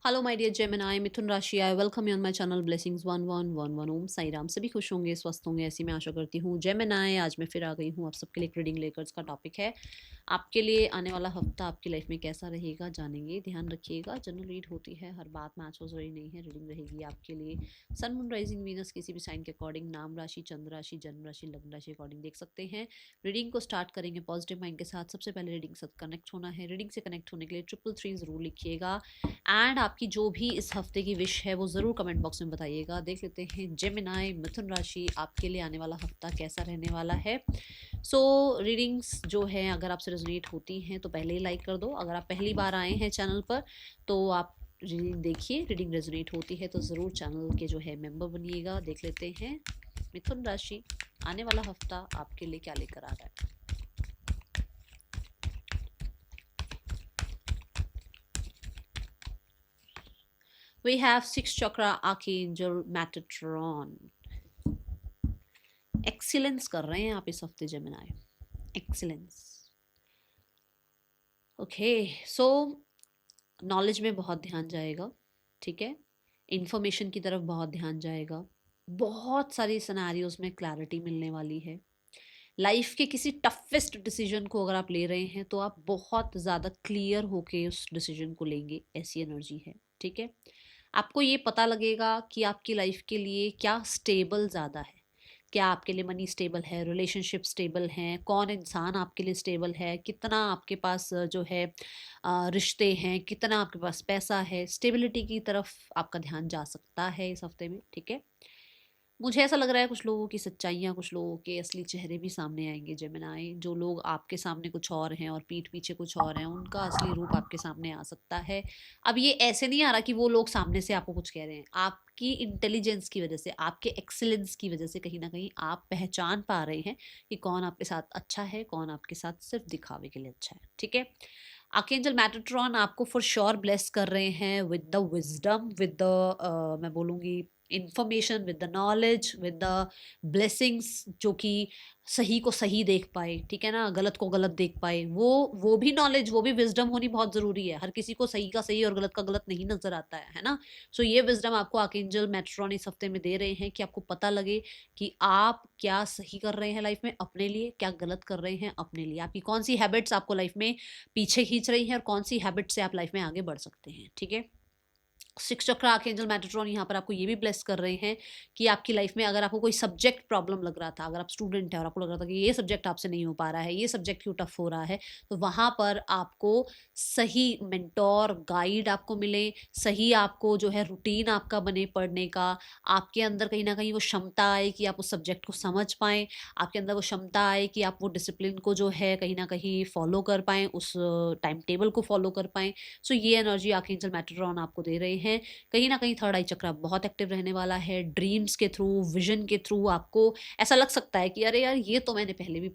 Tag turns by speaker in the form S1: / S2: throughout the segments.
S1: Hello my dear Gemini, मिथुन राशि, I welcome you on my channel blessings 1111 ओम साई राम। सभी खुश होंगे, स्वस्थ होंगे, ऐसी मैं आशा करती हूँ। जेमिनी, आज मैं फिर आ गई हूँ आप सबके लिए एक रीडिंग लेकर। इसका टॉपिक है आपके लिए आने वाला हफ्ता आपकी लाइफ में कैसा रहेगा, जानेंगे। ध्यान रखिएगा, जनरल रीड होती है, हर बात मैच हो रही नहीं है। रीडिंग रहेगी आपके लिए सन मून राइजिंग वीनस किसी भी साइन के अकॉर्डिंग, नाम राशि, चंद्र राशि, जन्म राशि, लग्न राशि अकॉर्डिंग देख सकते हैं। रीडिंग को स्टार्ट करेंगे पॉजिटिव माइंड के साथ। सबसे पहले रीडिंग से कनेक्ट होना है। रीडिंग से कनेक्ट होने के लिए 333 जरूर लिखिएगा एंड आपकी जो भी इस हफ्ते की विश है वो ज़रूर कमेंट बॉक्स में बताइएगा। देख लेते हैं जेमिनी मिथुन राशि आपके लिए आने वाला हफ्ता कैसा रहने वाला है। सो रीडिंग्स जो है अगर आपसे रेजोनेट होती हैं तो पहले ही लाइक कर दो। अगर आप पहली बार आए हैं चैनल पर तो आप रीडिंग देखिए। रीडिंग रेजोनेट होती है तो ज़रूर चैनल के जो है मेंबर बनिएगा। देख लेते हैं मिथुन राशि आने वाला हफ्ता आपके लिए क्या लेकर आ रहा है। We have six chakra archangel Metatron. Excellence कर रहे हैं आप इस हफ्ते जेमिनी, एक्सीलेंस। ओके, सो नॉलेज में बहुत ध्यान जाएगा, ठीक है। इंफॉर्मेशन की तरफ बहुत ध्यान जाएगा। बहुत सारी सिनेरियोज में क्लैरिटी मिलने वाली है। लाइफ के किसी टफेस्ट डिसीजन को अगर आप ले रहे हैं तो आप बहुत ज़्यादा क्लियर होके उस डिसीजन को लेंगे, ऐसी एनर्जी है, ठीक है। आपको ये पता लगेगा कि आपकी लाइफ के लिए क्या स्टेबल ज़्यादा है। क्या आपके लिए मनी स्टेबल है, रिलेशनशिप स्टेबल हैं, कौन इंसान आपके लिए स्टेबल है, कितना आपके पास जो है रिश्ते हैं, कितना आपके पास पैसा है। स्टेबिलिटी की तरफ आपका ध्यान जा सकता है इस हफ्ते में, ठीक है। मुझे ऐसा लग रहा है कुछ लोगों की सच्चाइयाँ, कुछ लोगों के असली चेहरे भी सामने आएंगे जेमिनी। जो लोग आपके सामने कुछ और हैं और पीठ पीछे कुछ और हैं, उनका असली रूप आपके सामने आ सकता है। अब ये ऐसे नहीं आ रहा कि वो लोग सामने से आपको कुछ कह रहे हैं। आपकी इंटेलिजेंस की वजह से, आपके एक्सीलेंस की वजह से कहीं ना कहीं आप पहचान पा रहे हैं कि कौन आपके साथ अच्छा है, कौन आपके साथ सिर्फ दिखावे के लिए अच्छा है, ठीक है। आर्कएंजल मेटाट्रॉन आपको फॉर श्योर ब्लेस कर रहे हैं with the wisdom, with the मैं बोलूँगी information, with the knowledge, with the blessings, जो कि सही को सही देख पाए, ठीक है ना, गलत को गलत देख पाए। वो भी नॉलेज, वो भी विजडम होनी बहुत ज़रूरी है। हर किसी को सही का सही और गलत का गलत नहीं नज़र आता है ना। सो ये विजडम आपको आर्कएंजल मेटाट्रॉन इस हफ्ते में दे रहे हैं कि आपको पता लगे कि आप क्या सही कर रहे हैं लाइफ में अपने लिए, क्या गलत कर रहे हैं अपने लिए। आपकी कौन सी हैबिट्स आपको लाइफ में पीछे खींच रही है और कौन सी हैबिट से आप लाइफ में आगे बढ़ सकते हैं, ठीक है। सिक्स चक्र आर्कएंजल मेटाट्रॉन यहाँ पर आपको ये भी ब्लेस कर रहे हैं कि आपकी लाइफ में अगर आपको कोई सब्जेक्ट प्रॉब्लम लग रहा था, अगर आप स्टूडेंट है और आपको लग रहा था कि ये सब्जेक्ट आपसे नहीं हो पा रहा है, ये सब्जेक्ट क्यों टफ हो रहा है, तो वहाँ पर आपको सही मेंटोर गाइड आपको मिले, सही आपको जो है रूटीन आपका बने पढ़ने का। आपके अंदर कहीं ना कहीं वो क्षमता आए कि आप उस सब्जेक्ट को समझ पाएँ। आपके अंदर वो क्षमता आए कि आप वो डिसिप्लिन को जो है कहीं ना कहीं फॉलो कर पाएँ, उस टाइम टेबल को फॉलो कर पाएँ। सो ये एनर्जी आर्कएंजल मेटाट्रॉन आपको दे रहे हैं। कहीं ना कहीं थर्ड आई चक्र बहुत एक्टिव रहने वाला है। ड्रीम्स के थ्रू, विजन के थ्रू आपको ऐसा लग सकता है कि अरे यार ये तो मैंने पहले भी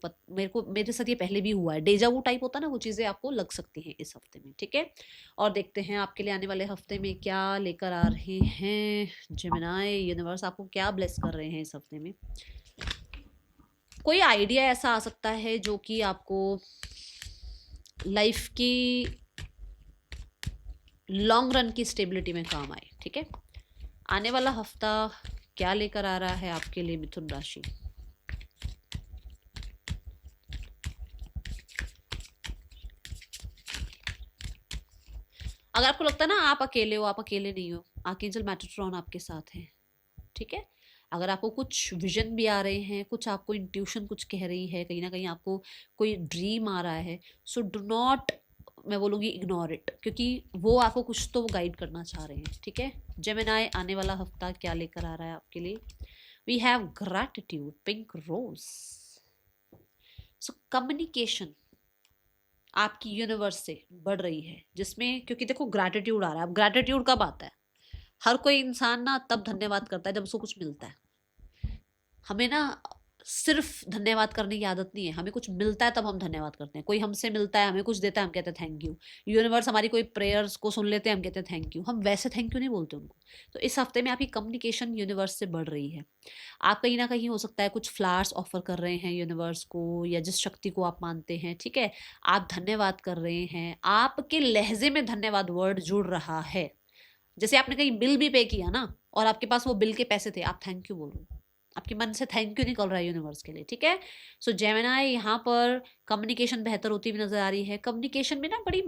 S1: मेरे साथ ये पहले भी हुआ है। डेजा वू टाइप होता है ना, वो चीज़ें आपको लग सकती हैं इस हफ्ते में, ठीक है। और देखते हैं आपके लिए आने वाले हफ्ते में क्या लेकर आ रहे हैं जेमिनी। यूनिवर्स आपको क्या ब्लेस कर रहे हैं इस हफ्ते में। कोई आइडिया ऐसा आ सकता है जो कि आपको लाइफ की लॉन्ग रन की स्टेबिलिटी में काम आए, ठीक है। आने वाला हफ्ता क्या लेकर आ रहा है आपके लिए मिथुन राशि। अगर आपको लगता है ना आप अकेले हो, आप अकेले नहीं हो, आर्कएंजल मेटाट्रॉन आपके साथ है, ठीक है। अगर आपको कुछ विजन भी आ रहे हैं, कुछ आपको इंट्यूशन कुछ कह रही है, कहीं ना कहीं आपको कोई ड्रीम आ रहा है, सो डू नॉट, मैं बोलूँगी इग्नोर इट, क्योंकि वो आपको कुछ तो वो गाइड करना चाह रहे हैं, ठीक है। जेमिनी आने वाला हफ्ता क्या लेकर आ रहा है आपके लिए। We have gratitude, pink rose. So communication आपकी यूनिवर्स से बढ़ रही है, जिसमें क्योंकि देखो ग्रैटिट्यूड आ रहा है। अब ग्रैटिट्यूड कब आता है? हर कोई इंसान ना तब धन्यवाद करता है जब उसको कुछ मिलता है। हमें ना सिर्फ धन्यवाद करने की आदत नहीं है, हमें कुछ मिलता है तब हम धन्यवाद करते हैं। कोई हमसे मिलता है, हमें कुछ देता है, हम कहते हैं थैंक यू। यूनिवर्स हमारी कोई प्रेयर्स को सुन लेते हैं, हम कहते हैं थैंक यू। हम वैसे थैंक यू नहीं बोलते उनको। तो इस हफ्ते में आपकी कम्युनिकेशन यूनिवर्स से बढ़ रही है। आप कहीं ना कहीं हो सकता है कुछ फ्लावर्स ऑफर कर रहे हैं यूनिवर्स को, या जिस शक्ति को आप मानते हैं, ठीक है। आप धन्यवाद कर रहे हैं, आपके लहजे में धन्यवाद वर्ड जुड़ रहा है। जैसे आपने कहीं बिल भी पे किया ना और आपके पास वो बिल के पैसे थे, आप थैंक यू बोलो, आपके मन से थैंक यू निकल रहा है यूनिवर्स के लिए, ठीक है। सो जेमिनाई यहाँ पर कम्युनिकेशन बेहतर होती हुई नजर आ रही है। कम्युनिकेशन में ना बड़ी,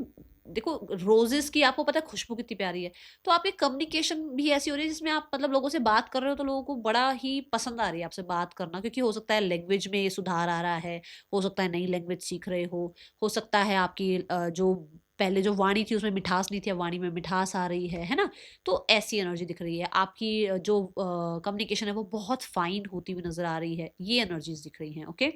S1: देखो रोजेस की आपको पता है खुशबू कितनी प्यारी है, तो आपकी कम्युनिकेशन भी ऐसी हो रही है जिसमें आप मतलब लोगों से बात कर रहे हो तो लोगों को बड़ा ही पसंद आ रही है आपसे बात करना, क्योंकि हो सकता है लैंग्वेज में सुधार आ रहा है, हो सकता है नई लैंग्वेज सीख रहे हो सकता है आपकी जो पहले जो वाणी थी उसमें मिठास नहीं थी, अब वाणी में मिठास आ रही है ना। तो ऐसी एनर्जी दिख रही है आपकी, जो कम्युनिकेशन है वो बहुत फाइन होती हुई नजर आ रही है, ये एनर्जीज दिख रही हैं। ओके,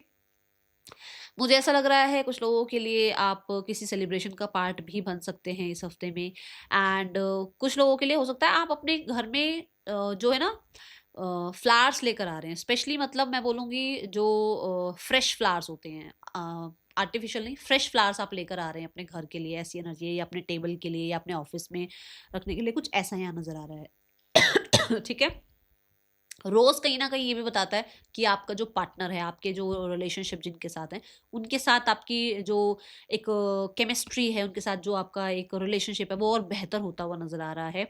S1: मुझे ऐसा लग रहा है कुछ लोगों के लिए आप किसी सेलिब्रेशन का पार्ट भी बन सकते हैं इस हफ्ते में। एंड कुछ लोगों के लिए हो सकता है आप अपने घर में जो है ना फ्लावर्स लेकर आ रहे हैं, स्पेशली मतलब मैं बोलूँगी जो फ्रेश फ्लावर्स होते हैं, आर्टिफिशियल नहीं, फ्रेश फ्लावर्स आप लेकर आ रहे हैं अपने घर के लिए, ऐसी एनर्जी है, या अपने टेबल के लिए या अपने ऑफिस में रखने के लिए, कुछ ऐसा यहाँ नजर आ रहा है। ठीक है। रोज कहीं ना कहीं ये भी बताता है कि आपका जो पार्टनर है, आपके जो रिलेशनशिप जिनके साथ हैं, उनके साथ आपकी जो एक केमिस्ट्री है, उनके साथ जो आपका एक रिलेशनशिप है वो और बेहतर होता हुआ नजर आ रहा है।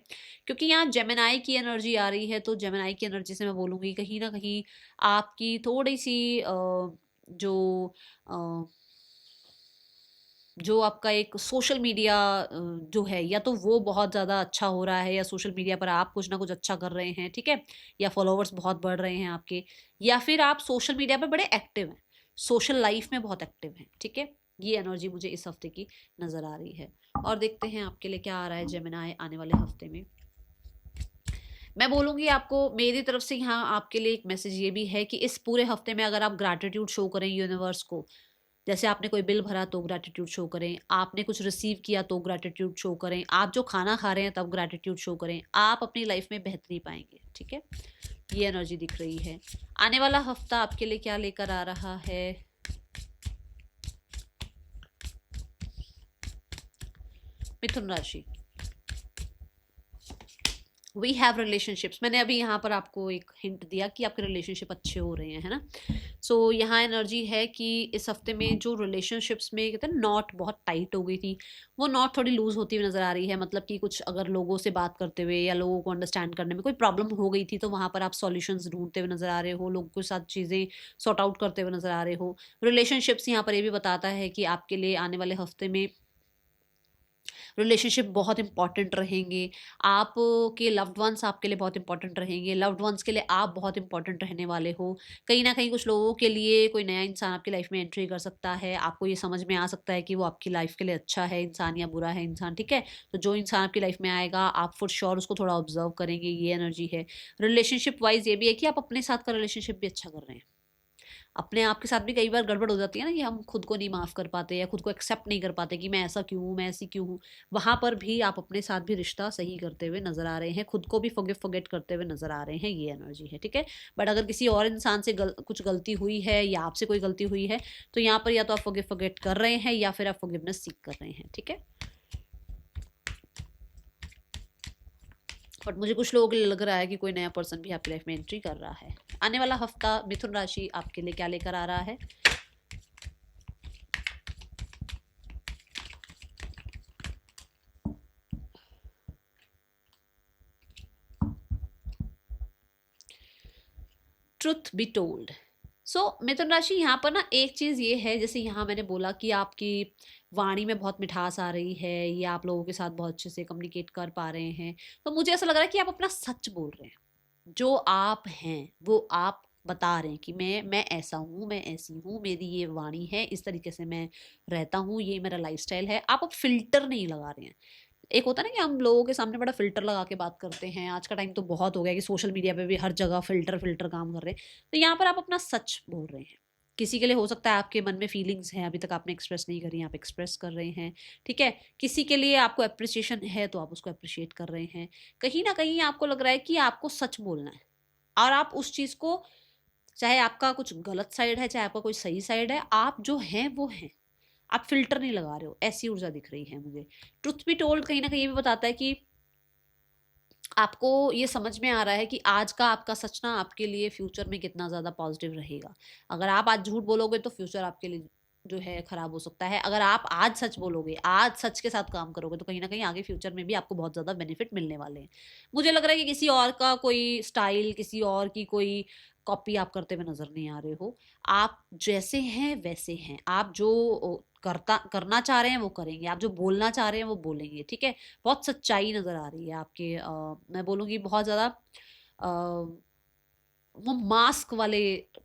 S1: क्योंकि यहाँ जेमिनाई की एनर्जी आ रही है, तो जेमिनाई की एनर्जी से मैं बोलूँगी कहीं ना कहीं आपकी थोड़ी सी जो अ, जो आपका एक सोशल मीडिया जो है, या तो वो बहुत ज़्यादा अच्छा हो रहा है, या सोशल मीडिया पर आप कुछ ना कुछ अच्छा कर रहे हैं, ठीक है, या फॉलोअर्स बहुत बढ़ रहे हैं आपके, या फिर आप सोशल मीडिया पे बड़े एक्टिव हैं, सोशल लाइफ में बहुत एक्टिव हैं, ठीक है। ये एनर्जी मुझे इस हफ्ते की नज़र आ रही है। और देखते हैं आपके लिए क्या आ रहा है जेमिनाई आने वाले हफ्ते में। मैं बोलूँगी आपको मेरी तरफ से यहाँ आपके लिए एक मैसेज ये भी है कि इस पूरे हफ्ते में अगर आप ग्रैटिट्यूड शो करें यूनिवर्स को, जैसे आपने कोई बिल भरा तो ग्रैटिट्यूड शो करें, आपने कुछ रिसीव किया तो ग्रैटिट्यूड शो करें, आप जो खाना खा रहे हैं तब ग्रैटिट्यूड शो करें, आप अपनी लाइफ में बेहतरी पाएंगे, ठीक है। ये एनर्जी दिख रही है। आने वाला हफ्ता आपके लिए क्या लेकर आ रहा है? मिथुन राशि, वी हैव रिलेशनशिप्स, मैंने अभी यहाँ पर आपको एक हिंट दिया कि आपके रिलेशनशिप अच्छे हो रहे हैं, है ना। सो यहाँ एनर्जी है कि इस हफ्ते में जो रिलेशनशिप्स में कहते हैं नॉट बहुत टाइट हो गई थी, वो नॉट थोड़ी लूज होती हुई नजर आ रही है। मतलब कि कुछ अगर लोगों से बात करते हुए या लोगों को अंडरस्टैंड करने में कोई प्रॉब्लम हो गई थी, तो वहाँ पर आप सॉल्यूशंस ढूंढते हुए नजर आ रहे हो, लोगों के साथ चीज़ें सॉर्ट आउट करते हुए नजर आ रहे हो। रिलेशनशिप्स यहाँ पर ये भी बताता है कि आपके लिए आने वाले हफ्ते में रिलेशनशिप बहुत इंपॉर्टेंट रहेंगे, आपके लव्ड वंस आपके लिए बहुत इंपॉर्टेंट रहेंगे, लव्ड वंस के लिए आप बहुत इंपॉर्टेंट रहने वाले हो। कहीं ना कहीं कुछ लोगों के लिए कोई नया इंसान आपकी लाइफ में एंट्री कर सकता है, आपको ये समझ में आ सकता है कि वो आपकी लाइफ के लिए अच्छा है इंसान या बुरा है इंसान, ठीक है। तो जो इंसान आपकी लाइफ में आएगा आप फॉर श्योर उसको थोड़ा ऑब्जर्व करेंगे, ये एनर्जी है। रिलेशनशिप वाइज ये भी है कि आप अपने साथ का रिलेशनशिप भी अच्छा कर रहे हैं। अपने आप के साथ भी कई बार गड़बड़ हो जाती है ना, कि हम खुद को नहीं माफ़ कर पाते या खुद को एक्सेप्ट नहीं कर पाते कि मैं ऐसा क्यों हूँ, मैं ऐसी क्यों हूँ। वहाँ पर भी आप अपने साथ भी रिश्ता सही करते हुए नजर आ रहे हैं, खुद को भी फॉरगिव फॉरगेट करते हुए नजर आ रहे हैं, ये एनर्जी है, ठीक है। बट अगर किसी और इंसान से कुछ गलती हुई है या आपसे कोई गलती हुई है, तो यहाँ पर या तो आप फॉरगिव फॉरगेट कर रहे हैं या फिर आप फॉरगिवनेस सीख कर रहे हैं, ठीक है। बट मुझे कुछ लोगों के लिए लग रहा है कि कोई नया पर्सन भी आपकी लाइफ में एंट्री कर रहा है। आने वाला हफ्ता मिथुन राशि आपके लिए क्या लेकर आ रहा है? Truth be told. सो मिथुन राशि यहाँ पर ना एक चीज़ ये है, जैसे यहाँ मैंने बोला कि आपकी वाणी में बहुत मिठास आ रही है, या आप लोगों के साथ बहुत अच्छे से कम्युनिकेट कर पा रहे हैं, तो मुझे ऐसा लग रहा है कि आप अपना सच बोल रहे हैं, जो आप हैं वो आप बता रहे हैं कि मैं ऐसा हूँ, मैं ऐसी हूँ, मेरी ये वाणी है, इस तरीके से मैं रहता हूँ, ये मेरा लाइफस्टाइल है। आप अब फिल्टर नहीं लगा रहे हैं। एक होता है ना कि हम लोगों के सामने बड़ा फ़िल्टर लगा के बात करते हैं, आज का टाइम तो बहुत हो गया कि सोशल मीडिया पे भी हर जगह फ़िल्टर फ़िल्टर काम कर रहे हैं। तो यहाँ पर आप अपना सच बोल रहे हैं। किसी के लिए हो सकता है आपके मन में फीलिंग्स हैं, अभी तक आपने एक्सप्रेस नहीं करी, आप एक्सप्रेस कर रहे हैं, ठीक है। किसी के लिए आपको एप्रिसिएशन है तो आप उसको एप्रिशिएट कर रहे हैं। कहीं न कहीं आपको लग रहा है कि आपको सच बोलना है, और आप उस चीज़ को, चाहे आपका कुछ गलत साइड है, चाहे आपका कोई सही साइड है, आप जो हैं वो हैं। आप फ़िल्टर नहीं लगा रहे हो, ऐसी ऊर्जा दिख रही है मुझे। ट्रुथ बी टोल्ड कहीं न कहीं ये भी बताता है कि आपको ये समझ में आ रहा है कि आज का आपका सच ना आपके लिए फ्यूचर में कितना ज़्यादा पॉजिटिव रहेगा। अगर आप आज झूठ बोलोगे तो फ्यूचर आपके लिए जो है खराब हो सकता है। अगर आप आज सच बोलोगे, आज सच के साथ काम करोगे, तो कहीं ना कहीं आगे फ्यूचर में भी आपको बहुत ज़्यादा बेनिफिट मिलने वाले हैं। मुझे लग रहा है कि किसी और का कोई स्टाइल, किसी और की कोई कॉपी आप करते हुए नजर नहीं आ रहे हो। आप जैसे हैं वैसे हैं। आप जो करना चाह रहे हैं वो करेंगे, आप जो बोलना चाह रहे हैं वो बोलेंगे, ठीक है। बहुत सच्चाई नजर आ रही है आपके, मैं बोलूँगी बहुत ज़्यादा वो मास्क वाले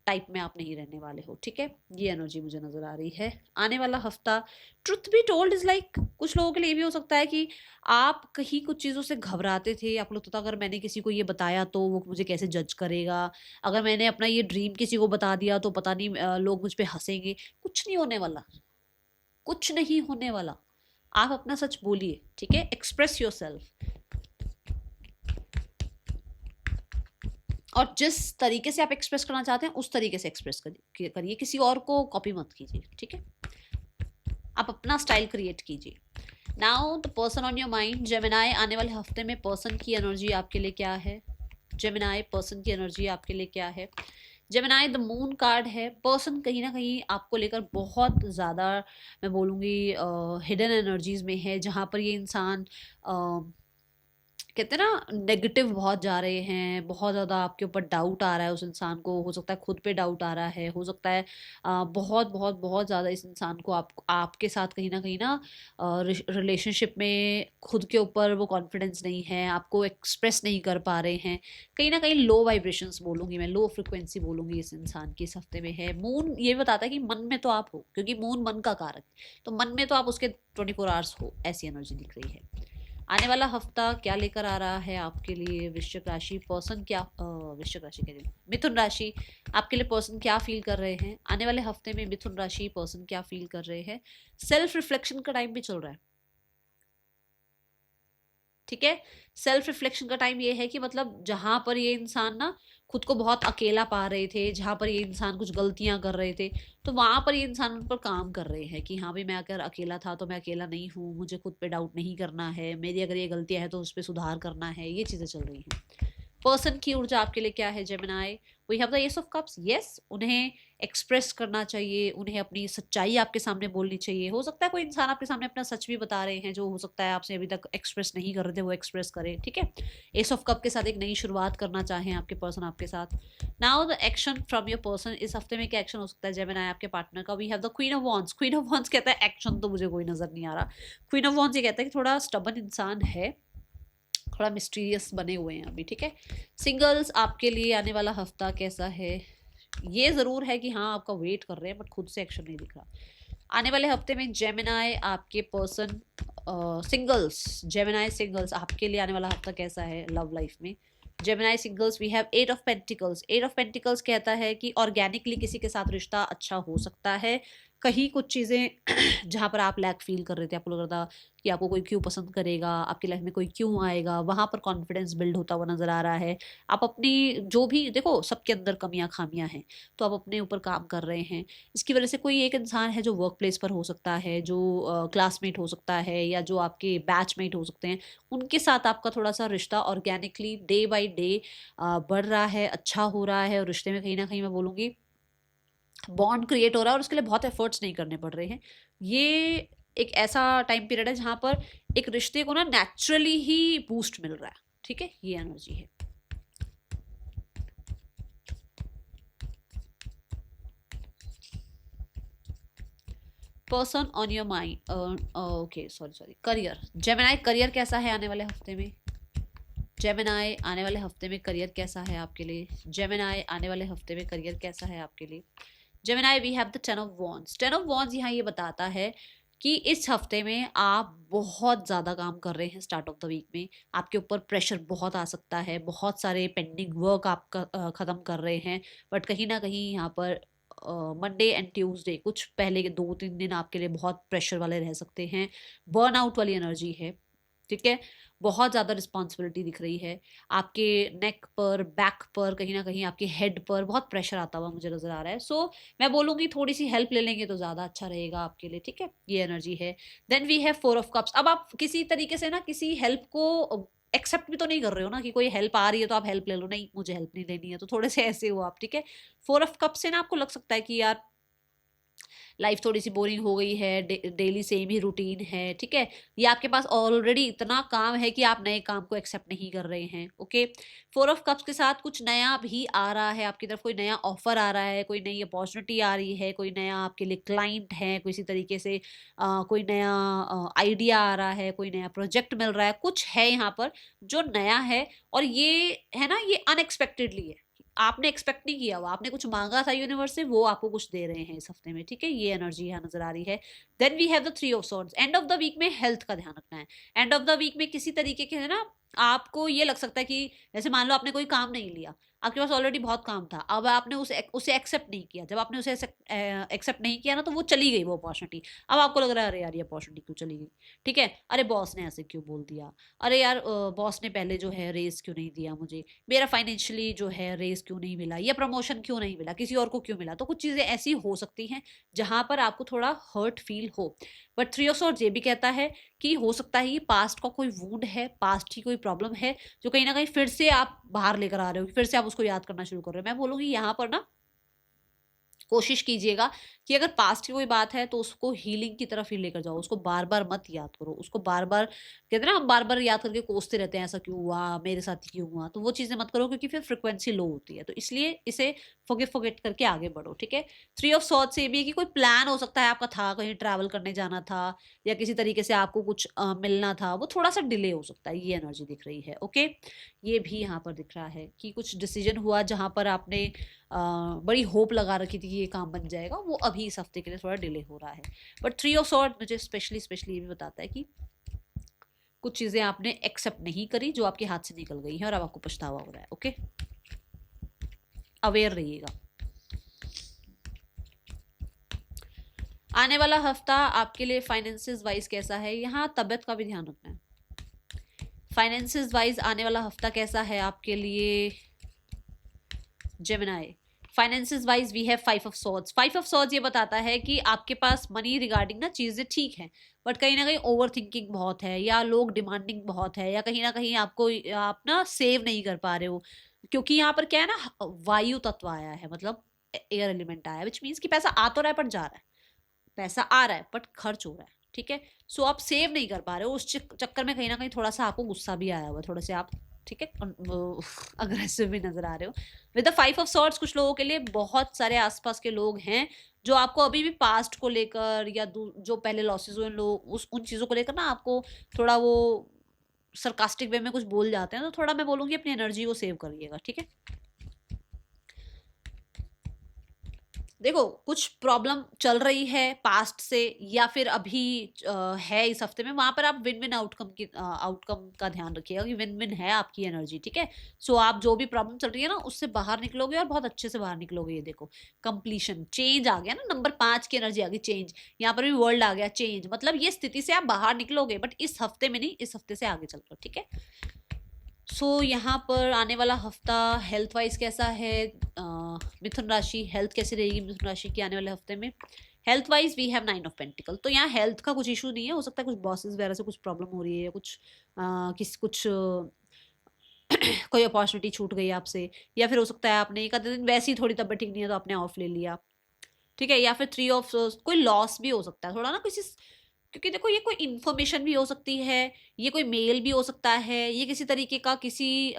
S1: टाइप में आप नहीं रहने वाले हो, ठीक है। ये एनर्जी मुझे नजर आ रही है। आने वाला हफ्ता, truth be told is like, कुछ लोगों के लिए भी हो सकता है कि आप कहीं कुछ चीज़ों से घबराते थे। आपको लगता था अगर मैंने किसी को ये बताया तो वो मुझे कैसे जज करेगा, अगर मैंने अपना ये ड्रीम किसी को बता दिया तो पता नहीं लोग मुझ पे हंसेंगे। कुछ नहीं होने वाला, कुछ नहीं होने वाला। आप अपना सच बोलिए, ठीक है। एक्सप्रेस योर सेल्फ, और जिस तरीके से आप एक्सप्रेस करना चाहते हैं उस तरीके से एक्सप्रेस करिए। किसी और को कॉपी मत कीजिए, ठीक है। आप अपना स्टाइल क्रिएट कीजिए। Now the person on your mind, Gemini, आने वाले हफ्ते में पर्सन की एनर्जी आपके लिए क्या है। जेमिनाई, पर्सन की एनर्जी आपके लिए क्या है। जेमिनाई, द मून कार्ड है। पर्सन कहीं ना कहीं आपको लेकर बहुत ज़्यादा, मैं बोलूँगी हिडन एनर्जीज में है, जहाँ पर ये इंसान कहते हैं ना नेगेटिव बहुत जा रहे हैं, बहुत ज़्यादा आपके ऊपर डाउट आ रहा है उस इंसान को। हो सकता है खुद पे डाउट आ रहा है, हो सकता है बहुत बहुत बहुत ज़्यादा इस इंसान को आपके साथ कहीं ना रिलेशनशिप में खुद के ऊपर वो कॉन्फिडेंस नहीं है, आपको एक्सप्रेस नहीं कर पा रहे हैं। कहीं ना कहीं लो वाइब्रेशंस बोलूँगी मैं, लो फ्रिक्वेंसी बोलूँगी इस इंसान की इस हफ्ते में है। मून ये बताता है कि मन में तो आप हो, क्योंकि मून मन का कारक, तो मन में तो आप उसके 24 आवर्स हो, ऐसी एनर्जी दिख रही है। आने वाला हफ्ता क्या लेकर आ रहा है आपके लिए वृश्चिक राशि। पर्सन क्या, वृश्चिक राशि कह रही हूँ, मिथुन राशि, आपके लिए पर्सन क्या फील कर रहे हैं आने वाले हफ्ते में। मिथुन राशि पर्सन क्या फील कर रहे हैं। सेल्फ रिफ्लेक्शन का टाइम भी चल रहा है, ठीक है। सेल्फ रिफ्लेक्शन का टाइम ये है कि मतलब जहां पर ये इंसान ना खुद को बहुत अकेला पा रहे थे, जहां पर ये इंसान कुछ गलतियां कर रहे थे, तो वहां पर ये इंसान उन पर काम कर रहे हैं कि हाँ भाई, मैं अगर अकेला था तो मैं अकेला नहीं हूँ, मुझे खुद पे डाउट नहीं करना है, मेरी अगर ये गलतियां है तो उस पर सुधार करना है। ये चीजें चल रही हैं। पर्सन की ऊर्जा आपके लिए क्या है Gemini. We have the ace of cups. Yes, उन्हें एक्सप्रेस करना चाहिए, उन्हें अपनी सच्चाई आपके सामने बोलनी चाहिए। हो सकता है कोई इंसान आपके सामने अपना सच भी बता रहे हैं, जो हो सकता है आपसे अभी तक एक्सप्रेस नहीं कर रहे थे, वो एक्सप्रेस करें, ठीक है। एस ऑफ कप के साथ एक नई शुरुआत करना चाहें आपके पर्सन आपके साथ। Now the action from your person, इस हफ्ते में क्या एक्शन हो सकता है जेमिनाई आपके पार्टनर का। We have the queen of wands. Queen of wands कहता है एक्शन तो मुझे कोई नजर नहीं आ रहा। क्वीन ऑफ वॉन्ड्स ये कहता है कि थोड़ा स्टबन इंसान है, थोड़ा मिस्टीरियस बने हुए हैं अभी, ठीक है। सिंगल्स, आपके लिए आने वाला हफ्ता कैसा है। ये ज़रूर है कि हाँ आपका वेट कर रहे हैं, बट खुद से एक्शन नहीं दिख रहा। आने वाले हफ्ते में जेमिनाई आपके पर्सन, सिंगल्स, जेमिनाई सिंगल्स आपके लिए आने वाला हफ्ता कैसा है लव लाइफ में। Gemini singles, we have 8 of pentacles. 8 of pentacles कहता है कि ऑर्गेनिकली किसी के साथ रिश्ता अच्छा हो सकता है। कहीं कुछ चीज़ें जहाँ पर आप लैक फील कर रहे थे, आपको लग रहा था कि आपको कोई क्यों पसंद करेगा, आपकी लाइफ में कोई क्यों आएगा, वहाँ पर कॉन्फिडेंस बिल्ड होता हुआ नजर आ रहा है। आप अपनी, जो भी देखो सबके अंदर कमियां खामियां हैं, तो आप अपने ऊपर काम कर रहे हैं। इसकी वजह से कोई एक इंसान है जो वर्क प्लेस पर हो सकता है, जो क्लासमेट हो सकता है, या जो आपके बैचमेट हो सकते हैं, उनके साथ आपका थोड़ा सा रिश्ता ऑर्गेनिकली डे बाई डे बढ़ रहा है, अच्छा हो रहा है, और रिश्ते में कहीं ना कहीं मैं बोलूँगी बॉन्ड क्रिएट हो रहा है, और उसके लिए बहुत एफर्ट्स नहीं करने पड़ रहे हैं। ये एक ऐसा टाइम पीरियड है जहाँ पर एक रिश्ते को ना नेचुरली ही बूस्ट मिल रहा है, ठीक है। ये एनर्जी है। Person on your mind, okay sorry, career. Gemini, career कैसा है आने वाले हफ्ते में। जेमिनाई, आने वाले हफ्ते में करियर कैसा है आपके लिए। जेमिनाई, आने वाले हफ्ते में करियर कैसा है आपके लिए। Gemini, we have the 10 of wands. 10 of wands यहाँ ये बताता है कि इस हफ्ते में आप बहुत ज़्यादा काम कर रहे हैं। स्टार्ट ऑफ द वीक में आपके ऊपर प्रेशर बहुत आ सकता है, बहुत सारे पेंडिंग वर्क आप ख़त्म कर रहे हैं, बट कहीं ना कहीं यहाँ पर मंडे एंड ट्यूसडे, कुछ पहले के 2-3 दिन आपके लिए बहुत प्रेशर वाले रह सकते हैं। बर्नआउट वाली एनर्जी है, ठीक है। बहुत ज़्यादा रिस्पॉन्सिबिलिटी दिख रही है आपके नेक पर, बैक पर, कहीं ना कहीं आपके हेड पर बहुत प्रेशर आता हुआ मुझे नजर आ रहा है। सो मैं बोलूँगी थोड़ी सी हेल्प ले लेंगे तो ज़्यादा अच्छा रहेगा आपके लिए, ठीक है। ये एनर्जी है। Then we have 4 of cups. अब आप किसी तरीके से ना किसी हेल्प को एक्सेप्ट भी तो नहीं कर रहे हो ना, कि कोई हेल्प आ रही है तो आप हेल्प ले लो, नहीं मुझे हेल्प नहीं लेनी है, तो थोड़े से ऐसे हो आप, ठीक है। 4 ऑफ कप से ना आपको लग सकता है कि यार लाइफ थोड़ी सी बोरिंग हो गई है, डेली सेम ही रूटीन है, ठीक है, या आपके पास ऑलरेडी इतना काम है कि आप नए काम को एक्सेप्ट नहीं कर रहे हैं। ओके, 4 ऑफ कप्स के साथ कुछ नया भी आ रहा है आपकी तरफ, कोई नया ऑफर आ रहा है, कोई नई अपॉर्चुनिटी आ रही है, कोई नया आपके लिए क्लाइंट है, किसी तरीके से कोई नया आइडिया आ रहा है, कोई नया प्रोजेक्ट मिल रहा है, कुछ है यहाँ पर जो नया है, और ये है ना, ये अनएक्सपेक्टेडली है, आपने एक्सपेक्ट नहीं किया हुआ, आपने कुछ मांगा था यूनिवर्स से, वो आपको कुछ दे रहे हैं इस हफ्ते में, ठीक है, ये एनर्जी यहाँ नजर आ रही है। Then we have the 3 of swords. End of the week में हेल्थ का ध्यान रखना है। एंड ऑफ द वीक में किसी तरीके के है ना, आपको ये लग सकता है कि जैसे मान लो आपने कोई काम नहीं लिया, आपके पास ऑलरेडी बहुत काम था, अब आपने उसे एक्सेप्ट नहीं किया, जब आपने उसे एक्सेप्ट नहीं किया ना, तो वो चली गई वो अपॉर्चुनिटी। अब आपको लग रहा है अरे यार ये अपॉर्चुनिटी क्यों चली गई, ठीक है, अरे बॉस ने ऐसे क्यों बोल दिया, अरे यार बॉस ने पहले जो है रेस क्यों नहीं दिया मुझे, मेरा फाइनेंशियली जो है रेस क्यों नहीं मिला, या प्रमोशन क्यों नहीं मिला, किसी और को क्यों मिला। तो कुछ चीज़ें ऐसी हो सकती हैं जहां पर आपको थोड़ा हर्ट फील हो। बट 3 ऑफ सॉर्ड्स ये भी कहता है कि हो सकता है ये पास्ट का कोई वुंड है, पास्ट की कोई प्रॉब्लम है जो कहीं ना कहीं फिर से आप बाहर लेकर आ रहे हो, फिर से आप उसको याद करना शुरू कर रहे हो। मैं बोलूँगी यहाँ पर ना कोशिश कीजिएगा कि अगर पास्ट की कोई बात है तो उसको हीलिंग की तरफ ही लेकर जाओ, उसको बार बार मत याद करो, उसको बार बार, कहते हैं ना हम बार बार याद करके कोसते रहते हैं ऐसा क्यों हुआ मेरे साथ, क्यों हुआ, तो वो चीज़ें मत करो क्योंकि फिर फ्रिक्वेंसी लो होती है। तो इसलिए इसे फॉरगेट करके आगे बढ़ो, ठीक है। 3 ऑफ सॉर्ड्स से ये भी है कि कोई प्लान हो सकता है आपका था, कहीं ट्रैवल करने जाना था, या किसी तरीके से आपको कुछ मिलना था, वो थोड़ा सा डिले हो सकता है, ये एनर्जी दिख रही है। ओके, ये भी यहाँ पर दिख रहा है कि कुछ डिसीजन हुआ जहाँ पर आपने बड़ी होप लगा रखी थी कि ये काम बन जाएगा, वो अभी इस हफ्ते के लिए थोड़ा डिले हो रहा है। बट 3 ऑफ सॉर्ड मुझे स्पेशली ये भी बताता है कि कुछ चीज़ें आपने एक्सेप्ट नहीं करी जो आपके हाथ से निकल गई हैं और अब आपको पछतावा हो रहा है। ओके, अवेयर रहिएगा। आने वाला हफ्ता आपके लिए फाइनेंसिस वाइज कैसा है, यहाँ तबियत का भी ध्यान रखना है। फाइनेंसिस वाइज आने वाला हफ्ता कैसा है आपके लिए Gemini. Finances wise we have 5 of swords. 5 of swords ये बताता है कि आपके पास मनी रिगार्डिंग ना चीज़ें ठीक हैं, बट कहीं ना कहीं ओवर थिंकिंग बहुत है, या लोग डिमांडिंग बहुत है, या कहीं ना कहीं आपको आप ना सेव नहीं कर पा रहे हो, क्योंकि यहाँ पर क्या है ना, वायु तत्व आया है, मतलब एयर एलिमेंट आया है, विच मीन्स कि पैसा आ तो रहा है पर जा रहा है, पैसा आ रहा है बट खर्च हो रहा है, ठीक है। सो आप सेव नहीं कर पा रहे हो, उस चक्कर में कहीं ना कहीं थोड़ा सा आपको गुस्सा भी आया हुआ, थोड़ा से आप, ठीक है, अग्रेसिव भी नजर आ रहे हो। विद द 5 ऑफ सॉर्ड्स कुछ लोगों के लिए बहुत सारे आसपास के लोग हैं जो आपको अभी भी पास्ट को लेकर, या जो पहले लॉसेस हुए लोग उन चीज़ों को लेकर ना आपको थोड़ा वो सरकास्टिक वे में कुछ बोल जाते हैं, तो थोड़ा मैं बोलूँगी अपनी एनर्जी को सेव करिएगा, ठीक है। देखो कुछ प्रॉब्लम चल रही है पास्ट से, या फिर अभी है इस हफ्ते में, वहां पर आप विन विन आउटकम का ध्यान रखिएगा कि विन विन है आपकी एनर्जी, ठीक है। सो आप जो भी प्रॉब्लम चल रही है ना उससे बाहर निकलोगे, और बहुत अच्छे से बाहर निकलोगे। ये देखो कंप्लीशन, चेंज आ गया ना, नंबर 5 की एनर्जी आ गई, चेंज, यहाँ पर भी वर्ल्ड आ गया, चेंज, मतलब ये स्थिति से आप बाहर निकलोगे, बट इस हफ्ते में नहीं, इस हफ्ते से आगे चल रहे हो, ठीक है। सो यहाँ पर आने वाला हफ्ता हेल्थ वाइज कैसा है, मिथुन राशि हेल्थ कैसी रहेगी मिथुन राशि की आने वाले हफ्ते में। Health wise we have 9 of pentacle, तो यहाँ हेल्थ का कुछ इशू नहीं है, हो सकता है कुछ बॉसेस वगैरह से कुछ प्रॉब्लम हो रही है, या कुछ कोई अपॉर्चुनिटी छूट गई आपसे, या फिर हो सकता है आपने एक आधे दिन वैसे ही थोड़ी तबीयत ठीक नहीं है तो आपने ऑफ ले लिया, ठीक है। या फिर 3 ऑफ कोई लॉस भी हो सकता है थोड़ा ना किसी, क्योंकि देखो ये कोई इन्फॉर्मेशन भी हो सकती है, ये कोई मेल भी हो सकता है, ये किसी तरीके का किसी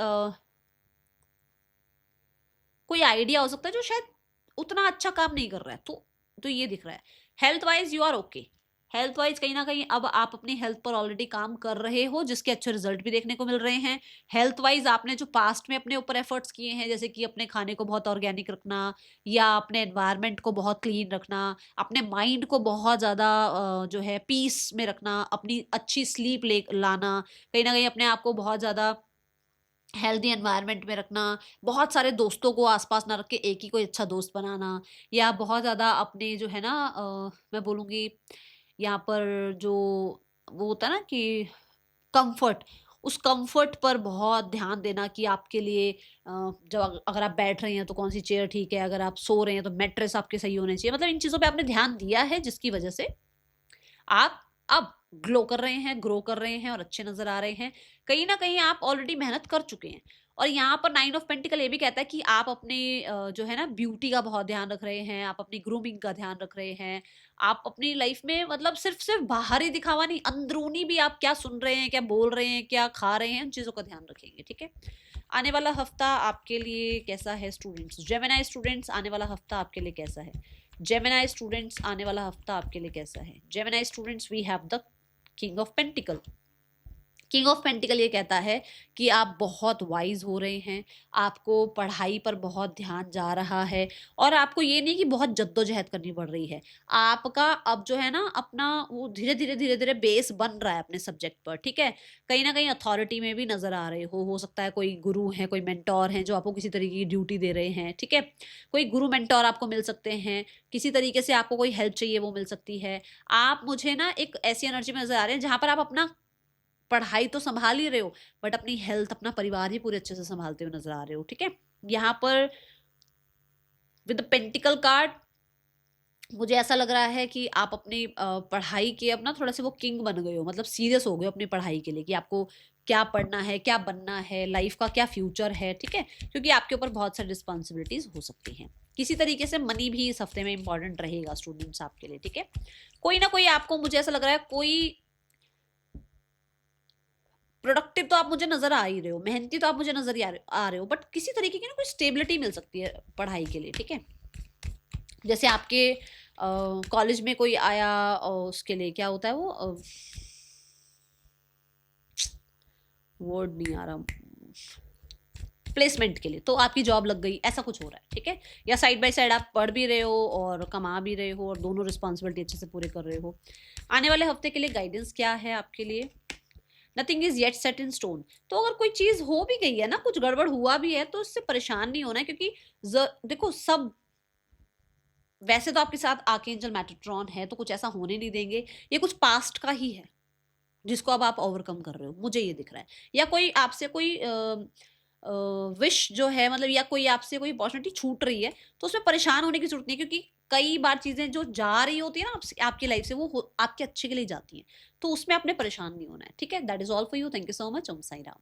S1: कोई आइडिया हो सकता है जो शायद उतना अच्छा काम नहीं कर रहा है, तो ये दिख रहा है। Health wise you are okay, health wise कहीं ना कहीं अब आप अपनी हेल्थ पर ऑलरेडी काम कर रहे हो, जिसके अच्छे रिजल्ट भी देखने को मिल रहे हैं। हेल्थ वाइज आपने जो पास्ट में अपने ऊपर एफर्ट्स किए हैं, जैसे कि अपने खाने को बहुत ऑर्गेनिक रखना, या अपने एनवायरनमेंट को बहुत क्लीन रखना, अपने माइंड को बहुत ज़्यादा जो है पीस में रखना, अपनी अच्छी स्लीप ले लाना, कहीं ना कहीं अपने आप को बहुत ज़्यादा हेल्दी एनवायरनमेंट में रखना, बहुत सारे दोस्तों को आसपास ना रख के एक ही कोई अच्छा दोस्त बनाना, या बहुत ज़्यादा अपने जो है ना मैं बोलूँगी यहाँ पर जो वो होता है ना कि कंफर्ट, उस कंफर्ट पर बहुत ध्यान देना कि आपके लिए जब अगर आप बैठ रहे हैं तो कौन सी चेयर ठीक है, अगर आप सो रहे हैं तो मैट्रेस आपके सही होने चाहिए, मतलब इन चीज़ों पे आपने ध्यान दिया है, जिसकी वजह से आप अब ग्लो कर रहे हैं, ग्रो कर रहे हैं और अच्छे नजर आ रहे हैं। कहीं ना कहीं आप ऑलरेडी मेहनत कर चुके हैं, और यहाँ पर 9 ऑफ पेंटिकल ये भी कहता है कि आप अपने जो है ना ब्यूटी का बहुत ध्यान रख रहे हैं, आप अपनी ग्रूमिंग का ध्यान रख रहे हैं, आप अपनी लाइफ में मतलब सिर्फ सिर्फ बाहरी दिखावा नहीं, अंदरूनी भी आप क्या सुन रहे हैं, क्या बोल रहे हैं, क्या खा रहे हैं, उन चीजों का ध्यान रखेंगे। ठीक है, आने वाला हफ्ता आपके लिए कैसा है स्टूडेंट्स? जेमिनी स्टूडेंट्स, आने वाला हफ्ता आपके लिए कैसा है? जेमिनी स्टूडेंट्स, आने वाला हफ्ता आपके लिए कैसा है? Gemini students, we have the king of pentacle. King of pentacle ये कहता है कि आप बहुत वाइज हो रहे हैं, आपको पढ़ाई पर बहुत ध्यान जा रहा है, और आपको ये नहीं कि बहुत जद्दोजहद करनी पड़ रही है। आपका अब जो है ना अपना वो धीरे धीरे बेस बन रहा है अपने सब्जेक्ट पर। ठीक है, कहीं ना कहीं अथॉरिटी में भी नजर आ रहे हो सकता है कोई गुरु है, कोई मेंटोर है जो आपको किसी तरीके की ड्यूटी दे रहे हैं। ठीक है, कोई गुरु मेंटोर आपको मिल सकते हैं, किसी तरीके से आपको कोई हेल्प चाहिए वो मिल सकती है। आप मुझे ना एक ऐसी एनर्जी में नजर आ रहे हैं जहां पर आप अपना पढ़ाई तो संभाल ही रहे हो, बट अपनी हेल्थ, अपना परिवार ही पूरे अच्छे से संभालते हुए नजर आ रहे हो। ठीक है, यहाँ पर विद द पेंटिकल कार्ड मुझे ऐसा लग रहा है कि आप अपनी पढ़ाई के अपना थोड़ा सा वो किंग बन गए हो, मतलब सीरियस हो गए हो अपनी पढ़ाई के लिए कि आपको क्या पढ़ना है, क्या बनना है, लाइफ का क्या फ्यूचर है। ठीक है, क्योंकि आपके ऊपर बहुत सारी रिस्पॉन्सिबिलिटीज हो सकती हैं। किसी तरीके से मनी भी इस हफ्ते में इंपॉर्टेंट रहेगा स्टूडेंट्स आपके लिए। ठीक है, कोई ना कोई आपको, मुझे ऐसा लग रहा है कोई प्रोडक्टिव तो आप मुझे नजर आ ही रहे हो, मेहनती तो आप मुझे नजर आ रहे हो, बट किसी तरीके की ना कोई स्टेबिलिटी मिल सकती है पढ़ाई के लिए। ठीक है, जैसे आपके कॉलेज में कोई आया और उसके लिए क्या होता है वो वर्ड नहीं आ रहा, प्लेसमेंट के लिए, तो आपकी जॉब लग गई, ऐसा कुछ हो रहा है। ठीक है, या साइड बाय साइड आप पढ़ भी रहे हो और कमा भी रहे हो और दोनों रिस्पॉन्सिबिलिटी अच्छे से पूरे कर रहे हो। आने वाले हफ्ते के लिए गाइडेंस क्या है आपके लिए? Nothing is yet set in stone. तो अगर कोई चीज हो भी गई है ना, कुछ गड़बड़ हुआ भी है, तो इससे परेशान नहीं होना है, क्योंकि देखो सब, वैसे तो आपके साथ आर्कएंजल मेटाट्रॉन है तो कुछ ऐसा होने नहीं देंगे, ये कुछ पास्ट का ही है जिसको अब आप ओवरकम कर रहे हो, मुझे ये दिख रहा है। या कोई आपसे कोई विश जो है, मतलब या कोई आपसे कोई अपॉर्चुनिटी छूट रही है, तो उसमें परेशान होने की जरूरत नहीं है, क्योंकि कई बार चीजें जो जा रही होती है ना आपकी लाइफ से, वो आपके अच्छे के लिए जाती हैं, तो उसमें आपने परेशान नहीं होना है। ठीक है, that is all for you. Thank you so much. Om Sai Ram.